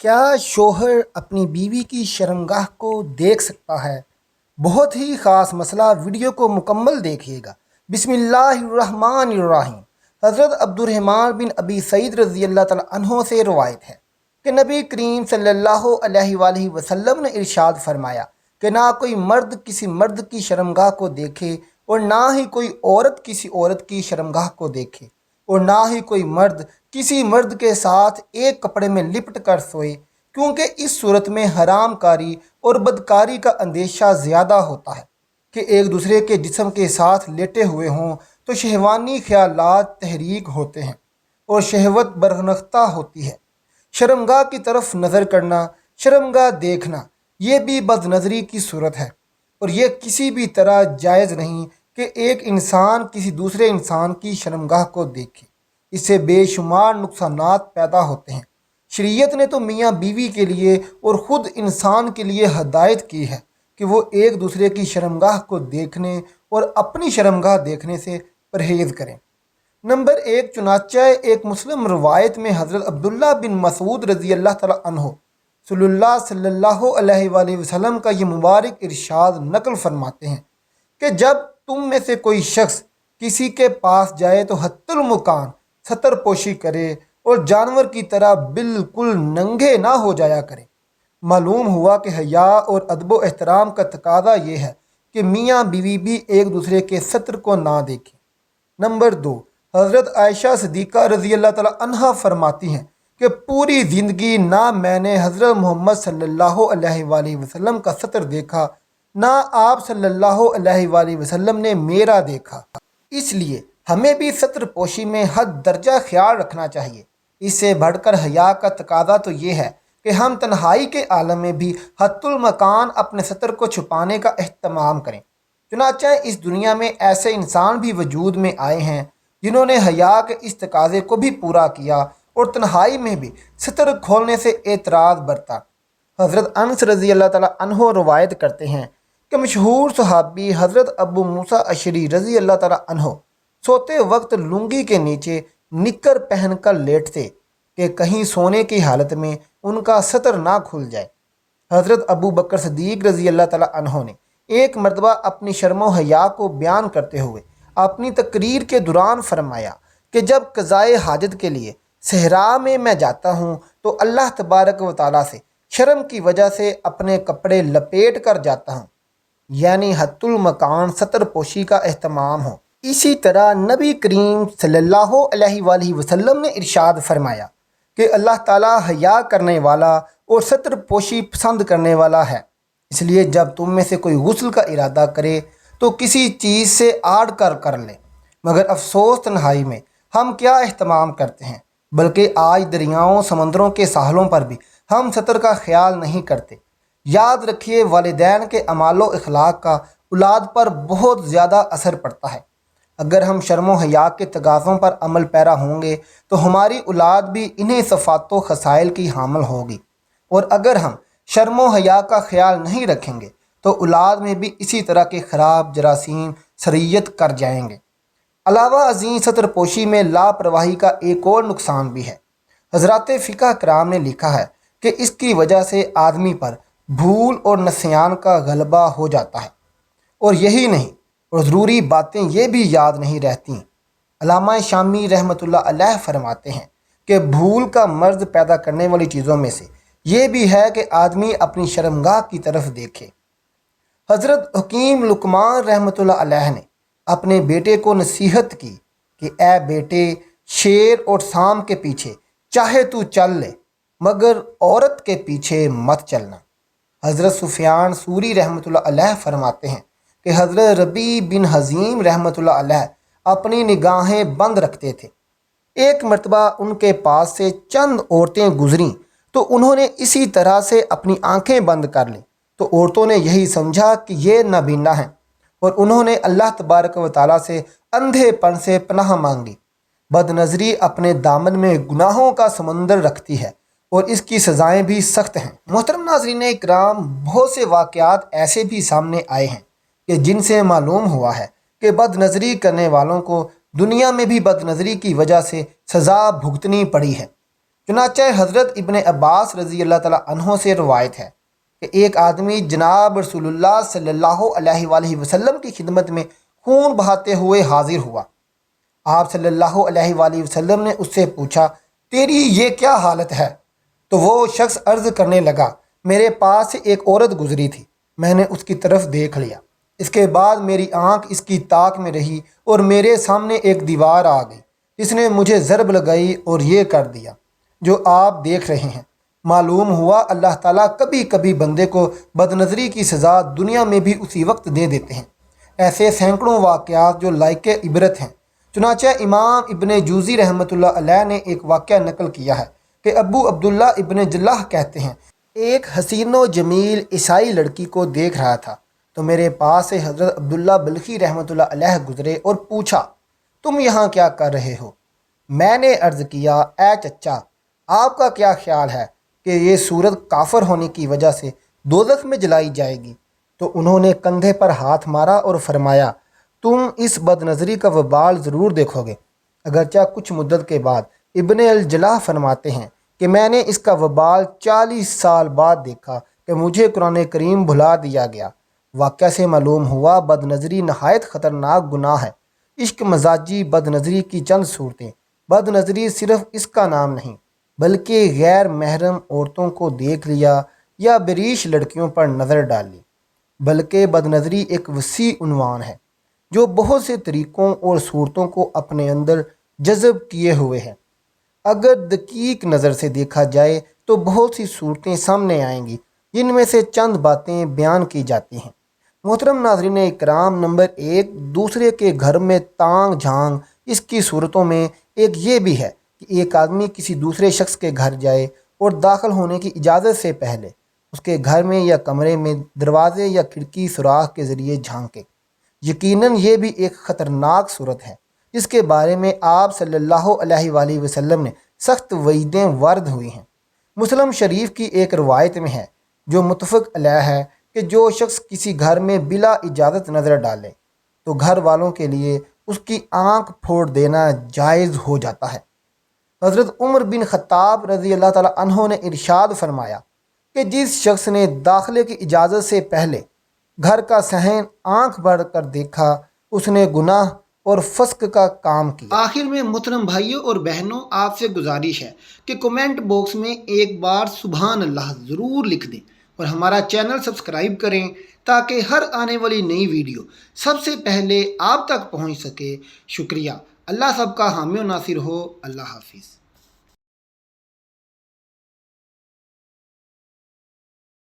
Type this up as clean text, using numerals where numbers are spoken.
کیا شوہر اپنی بیوی کی شرمگاہ کو دیکھ سکتا ہے؟ بہت ہی خاص مسئلہ، ویڈیو کو مکمل دیکھیے گا۔ بسم اللہ الرحمن الرحیم۔ حضرت عبد الرحمن بن ابی سعید رضی اللہ تعالیٰ عنہ سے روایت ہے کہ نبی کریم صلی اللہ علیہ وآلہ وسلم نے ارشاد فرمایا کہ نہ کوئی مرد کسی مرد کی شرمگاہ کو دیکھے اور نہ ہی کوئی عورت کسی عورت کی شرمگاہ کو دیکھے، اور نہ ہی کوئی مرد کسی مرد کے ساتھ ایک کپڑے میں لپٹ کر سوئے، کیونکہ اس صورت میں حرام کاری اور بدکاری کا اندیشہ زیادہ ہوتا ہے کہ ایک دوسرے کے جسم کے ساتھ لیٹے ہوئے ہوں تو شہوانی خیالات تحریک ہوتے ہیں اور شہوت برہنختہ ہوتی ہے۔ شرمگاہ کی طرف نظر کرنا، شرمگاہ دیکھنا، یہ بھی بد نظری کی صورت ہے، اور یہ کسی بھی طرح جائز نہیں کہ ایک انسان کسی دوسرے انسان کی شرمگاہ کو دیکھے۔ اس سے بے شمار نقصانات پیدا ہوتے ہیں۔ شریعت نے تو میاں بیوی کے لیے اور خود انسان کے لیے ہدایت کی ہے کہ وہ ایک دوسرے کی شرمگاہ کو دیکھنے اور اپنی شرمگاہ دیکھنے سے پرہیز کریں۔ نمبر ایک، چنانچہ ایک مسلم روایت میں حضرت عبداللہ بن مسعود رضی اللہ تعالیٰ عنہ صلی اللہ علیہ وآلہ وسلم کا یہ مبارک ارشاد نقل فرماتے ہیں کہ جب تم میں سے کوئی شخص کسی کے پاس جائے تو حتی المکان ستر پوشی کرے اور جانور کی طرح بالکل ننگے نہ ہو جایا کرے۔ معلوم ہوا کہ حیا اور ادب و احترام کا تقاضا یہ ہے کہ میاں بیوی بھی ایک دوسرے کے ستر کو نہ دیکھیں۔ نمبر دو، حضرت عائشہ صدیقہ رضی اللہ تعالیٰ عنہا فرماتی ہیں کہ پوری زندگی نہ میں نے حضرت محمد صلی اللہ علیہ وآلہ وسلم کا ستر دیکھا، نہ آپ صلی اللہ علیہ وآلہ وسلم نے میرا دیکھا۔ اس لیے ہمیں بھی ستر پوشی میں حد درجہ خیال رکھنا چاہیے۔ اس سے بڑھ کر حیا کا تقاضا تو یہ ہے کہ ہم تنہائی کے عالم میں بھی حتی المکان اپنے ستر کو چھپانے کا اہتمام کریں۔ چنانچہ اس دنیا میں ایسے انسان بھی وجود میں آئے ہیں جنہوں نے حیا کے اس تقاضے کو بھی پورا کیا اور تنہائی میں بھی ستر کھولنے سے اعتراض برتا۔ حضرت انس رضی اللہ تعالیٰ عنہ روایت کرتے ہیں کہ مشہور صحابی حضرت ابو موسیٰ اشعری رضی اللہ تعالیٰ عنہ سوتے وقت لنگی کے نیچے نکر پہن کر لیٹتے کہ کہیں سونے کی حالت میں ان کا ستر نہ کھل جائے۔ حضرت ابو بکر صدیق رضی اللہ تعالیٰ عنہ نے ایک مرتبہ اپنی شرم و حیا کو بیان کرتے ہوئے اپنی تقریر کے دوران فرمایا کہ جب قضائے حاجت کے لیے صحرا میں جاتا ہوں تو اللہ تبارک و تعالیٰ سے شرم کی وجہ سے اپنے کپڑے لپیٹ کر جاتا ہوں، یعنی حتی المکان ستر پوشی کا اہتمام ہو۔ اسی طرح نبی کریم صلی اللہ علیہ وآلہ وسلم نے ارشاد فرمایا کہ اللہ تعالیٰ حیا کرنے والا اور ستر پوشی پسند کرنے والا ہے۔ اس لیے جب تم میں سے کوئی غسل کا ارادہ کرے تو کسی چیز سے آڑ کر لے، مگر افسوس تنہائی میں ہم کیا اہتمام کرتے ہیں، بلکہ آج دریاؤں سمندروں کے ساحلوں پر بھی ہم ستر کا خیال نہیں کرتے۔ یاد رکھیے، والدین کے اعمال و اخلاق کا اولاد پر بہت زیادہ اثر پڑتا ہے۔ اگر ہم شرم و حیا کے تقاضوں پر عمل پیرا ہوں گے تو ہماری اولاد بھی انہیں صفات و خصائل کی حامل ہوگی، اور اگر ہم شرم و حیا کا خیال نہیں رکھیں گے تو اولاد میں بھی اسی طرح کے خراب جراثیم سریت کر جائیں گے۔ علاوہ ازیں ستر پوشی میں لاپرواہی کا ایک اور نقصان بھی ہے۔ حضرات فقہ کرام نے لکھا ہے کہ اس کی وجہ سے آدمی پر بھول اور نسیان کا غلبہ ہو جاتا ہے، اور یہی نہیں، اور ضروری باتیں یہ بھی یاد نہیں رہتیں۔ علامہ شامی رحمۃ اللہ علیہ فرماتے ہیں کہ بھول کا مرض پیدا کرنے والی چیزوں میں سے یہ بھی ہے کہ آدمی اپنی شرمگاہ کی طرف دیکھے۔ حضرت حکیم لقمان رحمۃ اللہ علیہ نے اپنے بیٹے کو نصیحت کی کہ اے بیٹے، شیر اور سام کے پیچھے چاہے تو چل لے، مگر عورت کے پیچھے مت چلنا۔ حضرت سفیان ثوری رحمۃ اللہ علیہ فرماتے ہیں کہ حضرت ربیع بن حزیم رحمۃ اللہ علیہ اپنی نگاہیں بند رکھتے تھے۔ ایک مرتبہ ان کے پاس سے چند عورتیں گزریں تو انہوں نے اسی طرح سے اپنی آنکھیں بند کر لیں، تو عورتوں نے یہی سمجھا کہ یہ نابینا ہیں، اور انہوں نے اللہ تبارک و تعالیٰ سے اندھے پن سے پناہ مانگی۔ بد نظری اپنے دامن میں گناہوں کا سمندر رکھتی ہے اور اس کی سزائیں بھی سخت ہیں۔ محترم ناظرین اکرام، بہت سے واقعات ایسے بھی سامنے آئے ہیں کہ جن سے معلوم ہوا ہے کہ بد نظری کرنے والوں کو دنیا میں بھی بد نظری کی وجہ سے سزا بھگتنی پڑی ہے۔ چنانچہ حضرت ابن عباس رضی اللہ تعالیٰ عنہ سے روایت ہے کہ ایک آدمی جناب رسول اللہ صلی اللہ علیہ وآلہ وسلم کی خدمت میں خون بہاتے ہوئے حاضر ہوا۔ آپ صلی اللہ علیہ وآلہ وسلم نے اس سے پوچھا، تیری یہ کیا حالت ہے؟ تو وہ شخص عرض کرنے لگا، میرے پاس سے ایک عورت گزری تھی، میں نے اس کی طرف دیکھ لیا، اس کے بعد میری آنکھ اس کی طاق میں رہی اور میرے سامنے ایک دیوار آ گئی جس نے مجھے ضرب لگائی اور یہ کر دیا جو آپ دیکھ رہے ہیں۔ معلوم ہوا اللہ تعالیٰ کبھی کبھی بندے کو بدنظری کی سزا دنیا میں بھی اسی وقت دے دیتے ہیں۔ ایسے سینکڑوں واقعات جو لائق عبرت ہیں۔ چنانچہ امام ابن جوزی رحمۃ اللہ علیہ نے ایک واقعہ نقل کیا ہے کہ ابو عبداللہ ابن جلح کہتے ہیں، ایک حسین و جمیل عیسائی لڑکی کو دیکھ رہا تھا تو میرے پاس سے حضرت عبداللہ بلخی رحمۃ اللہ علیہ گزرے اور پوچھا، تم یہاں کیا کر رہے ہو؟ میں نے عرض کیا، اے چچا، آپ کا کیا خیال ہے کہ یہ صورت کافر ہونے کی وجہ سے دوزخ میں جلائی جائے گی؟ تو انہوں نے کندھے پر ہاتھ مارا اور فرمایا، تم اس بد نظری کا وبال ضرور دیکھو گے۔ اگرچہ کچھ مدت کے بعد ابن الجلاح فرماتے ہیں کہ میں نے اس کا وبال 40 سال بعد دیکھا کہ مجھے قرآن کریم بھلا دیا گیا۔ واقعہ سے معلوم ہوا بد نظری نہایت خطرناک گناہ ہے۔ عشق مزاجی بد نظری کی چند صورتیں۔ بد نظری صرف اس کا نام نہیں بلکہ غیر محرم عورتوں کو دیکھ لیا یا بریش لڑکیوں پر نظر ڈال لی، بلکہ بد نظری ایک وسیع عنوان ہے جو بہت سے طریقوں اور صورتوں کو اپنے اندر جذب کیے ہوئے ہے۔ اگر دقیق نظر سے دیکھا جائے تو بہت سی صورتیں سامنے آئیں گی، جن میں سے چند باتیں بیان کی جاتی ہیں۔ محترم ناظرین اکرام، نمبر 1، دوسرے کے گھر میں تانگ جھانگ۔ اس کی صورتوں میں ایک یہ بھی ہے کہ ایک آدمی کسی دوسرے شخص کے گھر جائے اور داخل ہونے کی اجازت سے پہلے اس کے گھر میں یا کمرے میں دروازے یا کھڑکی سوراخ کے ذریعے جھانکے۔ یقیناً یہ بھی ایک خطرناک صورت ہے جس کے بارے میں آپ صلی اللہ علیہ وآلہ وسلم نے سخت وعیدیں وارد ہوئی ہیں۔ مسلم شریف کی ایک روایت میں ہے جو متفق علیہ ہے کہ جو شخص کسی گھر میں بلا اجازت نظر ڈالے تو گھر والوں کے لیے اس کی آنکھ پھوڑ دینا جائز ہو جاتا ہے۔ حضرت عمر بن خطاب رضی اللہ تعالیٰ عنہ نے ارشاد فرمایا کہ جس شخص نے داخلے کی اجازت سے پہلے گھر کا صحن آنکھ بھر کر دیکھا اس نے گناہ اور فسق کا کام کیا۔ آخر میں محترم بھائیوں اور بہنوں، آپ سے گزارش ہے کہ کمنٹ باکس میں ایک بار سبحان اللہ ضرور لکھ دیں اور ہمارا چینل سبسکرائب کریں تاکہ ہر آنے والی نئی ویڈیو سب سے پہلے آپ تک پہنچ سکے۔ شکریہ۔ اللہ سب کا حامی و ناصر ہو۔ اللہ حافظ۔